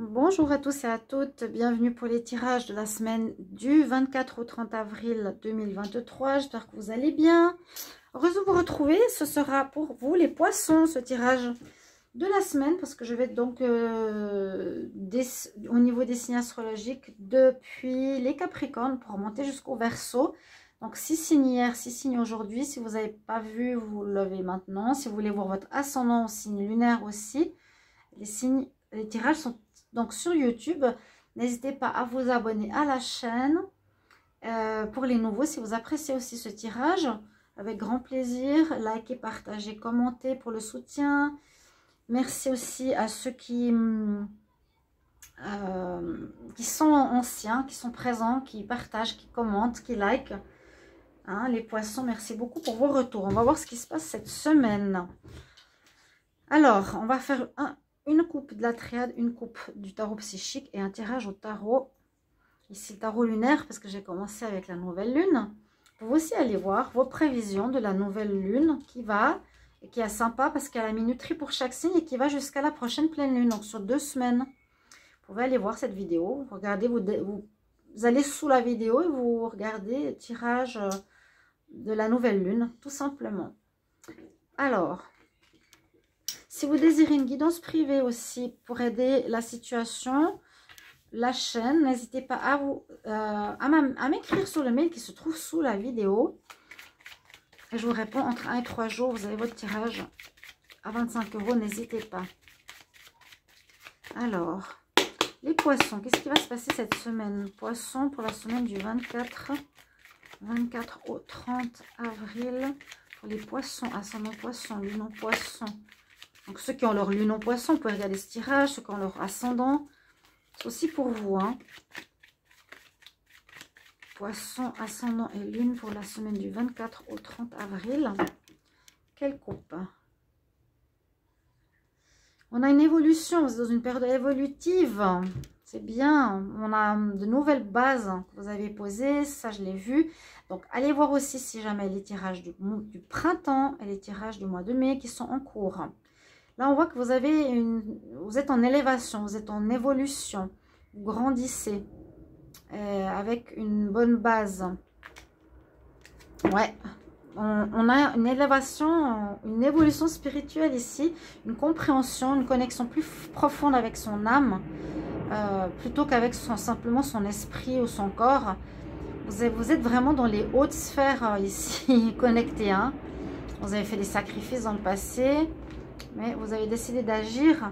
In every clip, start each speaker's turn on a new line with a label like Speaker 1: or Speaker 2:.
Speaker 1: Bonjour à tous et à toutes, bienvenue pour les tirages de la semaine du 24 au 30 avril 2023. J'espère que vous allez bien. Heureuse de vous retrouver, ce sera pour vous les poissons, ce tirage de la semaine, parce que je vais donc au niveau des signes astrologiques depuis les Capricornes pour remonter jusqu'au Verseau. Donc 6 signes hier, 6 signes aujourd'hui. Si vous n'avez pas vu, vous l'avez maintenant. Si vous voulez voir votre ascendant, signe lunaire aussi, les tirages sont donc sur YouTube. N'hésitez pas à vous abonner à la chaîne pour les nouveaux. Si vous appréciez aussi ce tirage, avec grand plaisir, likez, partagez, commentez pour le soutien. Merci aussi à ceux qui sont anciens, qui sont présents, qui partagent, qui commentent, qui likent. Hein, les poissons, merci beaucoup pour vos retours. On va voir ce qui se passe cette semaine. Alors, on va faire une coupe de la triade, une coupe du tarot psychique et un tirage au tarot. Ici, le tarot lunaire, parce que j'ai commencé avec la nouvelle lune. Vous pouvez aussi aller voir vos prévisions de la nouvelle lune qui va, et qui est sympa parce qu'il y a la minuterie pour chaque signe et qui va jusqu'à la prochaine pleine lune, donc sur 2 semaines. Vous pouvez aller voir cette vidéo. Regardez, vous allez sous la vidéo et vous regardez le tirage de la nouvelle lune, tout simplement. Alors, si vous désirez une guidance privée aussi pour aider la situation, la chaîne, n'hésitez pas à m'écrire sur le mail qui se trouve sous la vidéo. Et je vous réponds entre 1 et 3 jours. Vous avez votre tirage à 25 €, n'hésitez pas. Alors, les poissons, qu'est-ce qui va se passer cette semaine? Poissons pour la semaine du 24 au 30 avril. Pour les poissons, ascendant poisson, lune en poisson. Donc ceux qui ont leur lune en poisson, vous pouvez regarder ce tirage. Ceux qui ont leur ascendant, c'est aussi pour vous. Hein. Poisson, ascendant et lune pour la semaine du 24 au 30 avril. Quelle coupe? On a une évolution, vous êtes dans une période évolutive. C'est bien, on a de nouvelles bases que vous avez posées, ça je l'ai vu. Donc allez voir aussi si jamais les tirages du printemps et les tirages du mois de mai qui sont en cours. Là on voit que vous êtes en élévation, vous êtes en évolution, vous grandissez avec une bonne base. Ouais, on a une élévation, une évolution spirituelle ici, une compréhension, une connexion plus profonde avec son âme. Plutôt qu'avec simplement son esprit ou son corps. Vous êtes vraiment dans les hautes sphères ici, connectées. Hein. Vous avez fait des sacrifices dans le passé, mais vous avez décidé d'agir.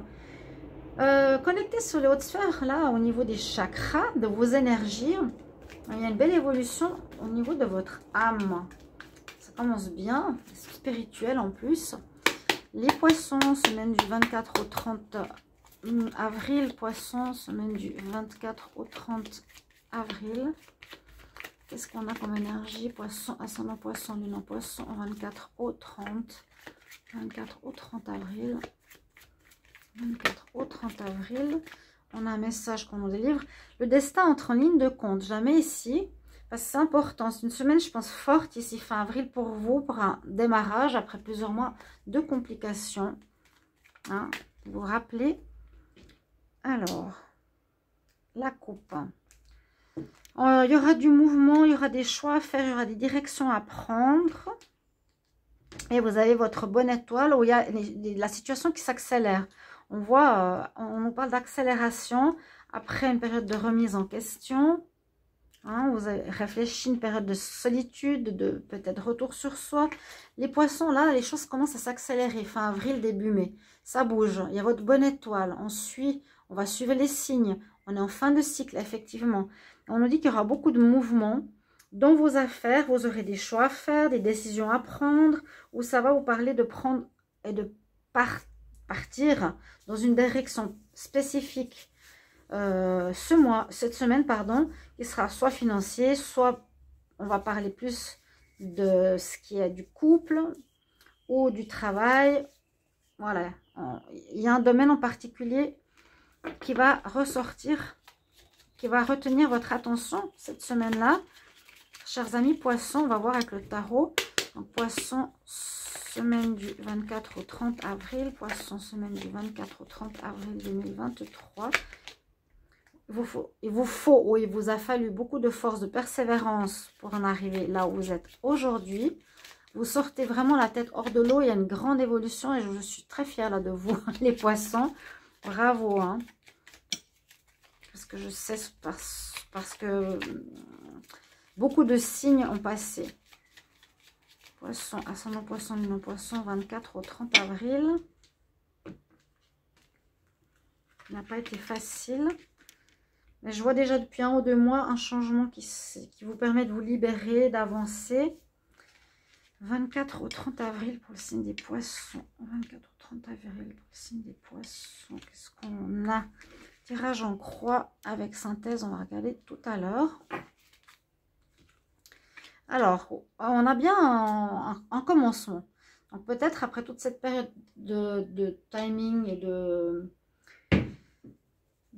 Speaker 1: Connecté sur les hautes sphères, là, au niveau des chakras, de vos énergies. Il y a une belle évolution au niveau de votre âme. Ça commence bien, spirituel en plus. Les poissons, semaine du 24 au 30 avril, poisson, semaine du 24 au 30 avril. Qu'est-ce qu'on a comme énergie? Poisson, ascendant poisson, lune en poisson, 24 au 30. 24 au 30 avril. 24 au 30 avril. On a un message qu'on nous délivre. Le destin entre en ligne de compte. Jamais ici. Parce que c'est important. C'est une semaine, je pense, forte ici, fin avril, pour vous, pour un démarrage après plusieurs mois de complications. Hein, vous vous rappelez? Alors, la coupe. Il y aura du mouvement, il y aura des choix à faire, il y aura des directions à prendre. Et vous avez votre bonne étoile où il y a la situation qui s'accélère. On voit, on nous parle d'accélération après une période de remise en question. Hein, vous avez réfléchi, une période de solitude, de peut-être retour sur soi. Les poissons, là, les choses commencent à s'accélérer. Fin avril, début mai. Ça bouge. Il y a votre bonne étoile. On va suivre les signes. On est en fin de cycle, effectivement. On nous dit qu'il y aura beaucoup de mouvements dans vos affaires. Vous aurez des choix à faire, des décisions à prendre. Où ça va vous parler de prendre et de partir dans une direction spécifique. Cette semaine, pardon, qui sera soit financier, soit on va parler plus de ce qui est du couple ou du travail. Voilà, il y a un domaine en particulier qui va ressortir, qui va retenir votre attention cette semaine-là. Chers amis poissons, on va voir avec le tarot. Donc, poisson, semaine du 24 au 30 avril. Poisson, semaine du 24 au 30 avril 2023. il vous faut ou il vous a fallu beaucoup de force, de persévérance pour en arriver là où vous êtes aujourd'hui. Vous sortez vraiment la tête hors de l'eau. Il y a une grande évolution et je suis très fière là de vous, les poissons. Bravo, hein. Parce que je sais, parce que beaucoup de signes ont passé. Poisson, ascendant poisson, lumière poisson, 24 au 30 avril. Il n'a pas été facile. Mais je vois déjà depuis 1 ou 2 mois un changement qui vous permet de vous libérer, d'avancer. 24 au 30 avril pour le signe des poissons. 24 au 30 avril pour le signe des poissons. Qu'est-ce qu'on a? Tirage en croix avec synthèse, on va regarder tout à l'heure. Alors, on a bien un commencement. Donc peut-être après toute cette période de timing et de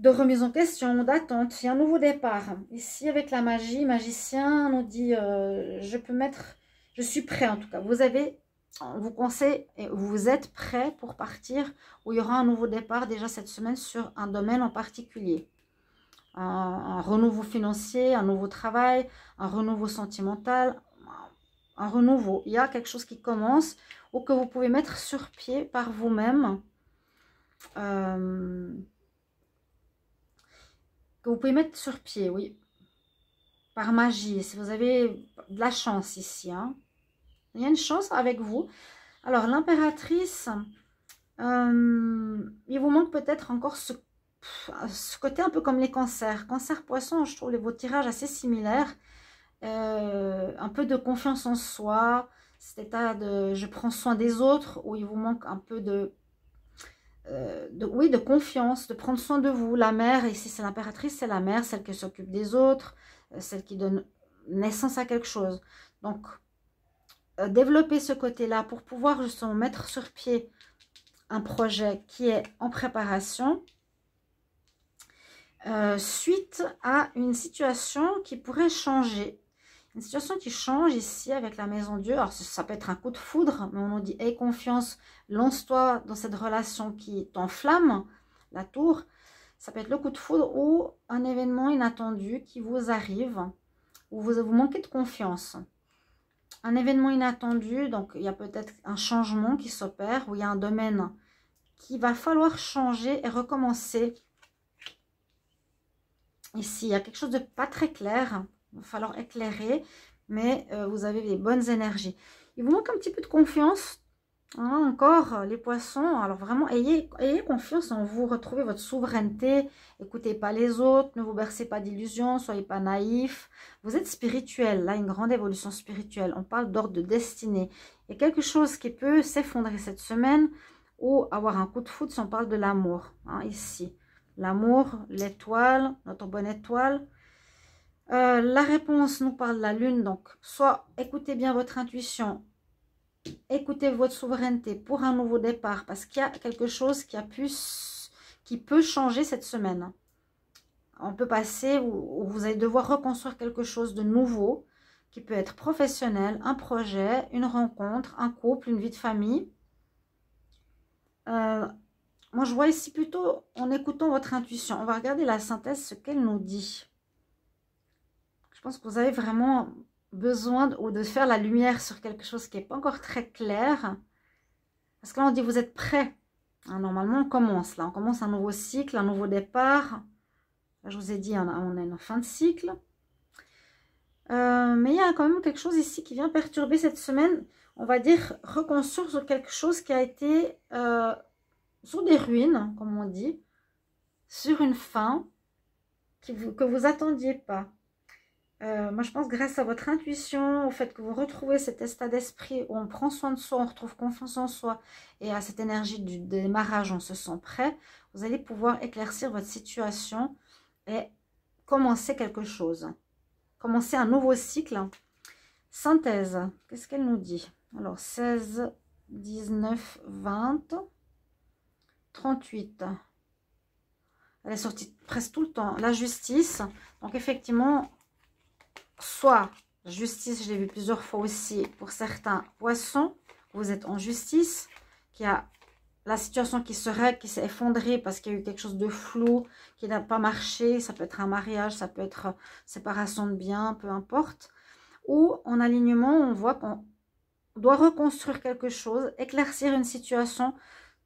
Speaker 1: remise en question, d'attente, il y a un nouveau départ. Ici avec la magie, magicien nous dit, je suis prêt en tout cas. On vous conseille et vous êtes prêt pour partir où il y aura un nouveau départ déjà cette semaine sur un domaine en particulier. Un renouveau financier, un nouveau travail, un renouveau sentimental, un renouveau. Il y a quelque chose qui commence ou que vous pouvez mettre sur pied par vous-même. Que vous pouvez mettre sur pied, oui. Par magie, si vous avez de la chance ici, hein. Il y a une chance avec vous. Alors, l'impératrice, il vous manque peut-être encore ce côté un peu comme les cancers. Cancer, poisson, je trouve vos tirages assez similaires. Un peu de confiance en soi, cet état de je prends soin des autres, où il vous manque un peu de confiance, de prendre soin de vous. La mère, ici c'est l'impératrice, c'est la mère, celle qui s'occupe des autres, celle qui donne naissance à quelque chose. Donc, développer ce côté-là pour pouvoir justement mettre sur pied un projet qui est en préparation suite à une situation qui pourrait changer. Une situation qui change ici avec la maison Dieu. Alors ça peut être un coup de foudre, mais on nous dit aie confiance, lance-toi dans cette relation qui t'enflamme, la tour. Ça peut être le coup de foudre ou un événement inattendu qui vous arrive, où vous manquez de confiance. Un événement inattendu, donc il y a peut-être un changement qui s'opère, où il y a un domaine qui va falloir changer et recommencer. Ici, il y a quelque chose de pas très clair. Il va falloir éclairer, mais vous avez les bonnes énergies. Il vous manque un petit peu de confiance. Hein, encore, les poissons. Alors vraiment, ayez confiance en vous. Retrouvez votre souveraineté. Écoutez pas les autres. Ne vous bercez pas d'illusions. Soyez pas naïfs. Vous êtes spirituel. Là, une grande évolution spirituelle. On parle d'ordre de destinée. Il y a quelque chose qui peut s'effondrer cette semaine ou avoir un coup de foudre si on parle de l'amour. Hein, ici. L'amour, l'étoile, notre bonne étoile. La réponse nous parle de la lune. Donc, soit écoutez bien votre intuition, écoutez votre souveraineté pour un nouveau départ. Parce qu'il y a quelque chose qui peut changer cette semaine. On peut passer où vous allez devoir reconstruire quelque chose de nouveau. Qui peut être professionnel, un projet, une rencontre, un couple, une vie de famille. Moi, je vois ici plutôt en écoutant votre intuition. On va regarder la synthèse, ce qu'elle nous dit. Je pense que vous avez vraiment besoin de faire la lumière sur quelque chose qui n'est pas encore très clair. Parce que là, on dit vous êtes prêts. Hein, normalement, on commence là. On commence un nouveau cycle, un nouveau départ. Là, je vous ai dit, on est en fin de cycle. Mais il y a quand même quelque chose ici qui vient perturber cette semaine. On va dire reconstruire sur quelque chose qui a été... sur des ruines, comme on dit, sur une fin que vous attendiez pas. Moi, je pense grâce à votre intuition, au fait que vous retrouvez cet état d'esprit où on prend soin de soi, on retrouve confiance en soi, et à cette énergie du démarrage, on se sent prêt, vous allez pouvoir éclaircir votre situation et commencer quelque chose. Commencer un nouveau cycle. Synthèse, qu'est-ce qu'elle nous dit? Alors, 16, 19, 20... 38. Elle est sortie presque tout le temps. La justice. Donc, effectivement, soit justice, je l'ai vu plusieurs fois aussi pour certains poissons. Vous êtes en justice. Qui a la situation qui se règle, qui s'est effondrée parce qu'il y a eu quelque chose de flou, qui n'a pas marché. Ça peut être un mariage, ça peut être séparation de biens, peu importe. Ou en alignement, on voit qu'on doit reconstruire quelque chose, éclaircir une situation,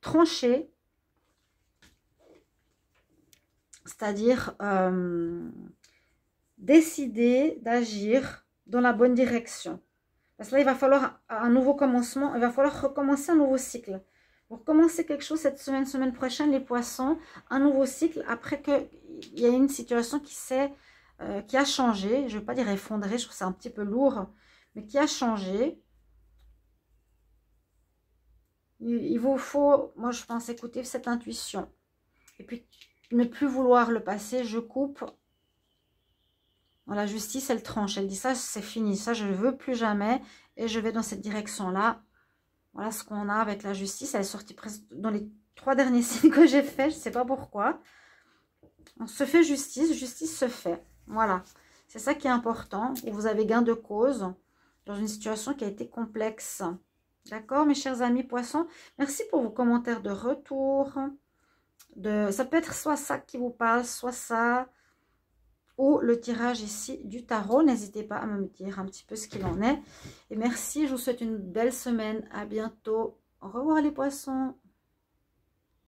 Speaker 1: trancher. C'est-à-dire décider d'agir dans la bonne direction. Parce que là, il va falloir un nouveau commencement, il va falloir recommencer un nouveau cycle. Vous recommencez quelque chose cette semaine, semaine prochaine, les poissons, un nouveau cycle, après qu'il y a une situation qui a changé, je ne veux pas dire effondré, je trouve ça un petit peu lourd, mais qui a changé. Il vous faut, moi je pense, écouter cette intuition. Et puis, ne plus vouloir le passé, je coupe. La justice, elle tranche, elle dit ça, c'est fini, ça je ne veux plus jamais et je vais dans cette direction-là. Voilà ce qu'on a avec la justice, elle est sortie presque dans les 3 derniers signes que j'ai fait, je ne sais pas pourquoi. On se fait justice, justice se fait, voilà. C'est ça qui est important, où vous avez gain de cause dans une situation qui a été complexe. D'accord, mes chers amis poissons, merci pour vos commentaires de retour. Ça peut être soit ça qui vous parle, soit ça, ou le tirage ici du tarot. N'hésitez pas à me dire un petit peu ce qu'il en est. Et merci, je vous souhaite une belle semaine. À bientôt. Au revoir les poissons.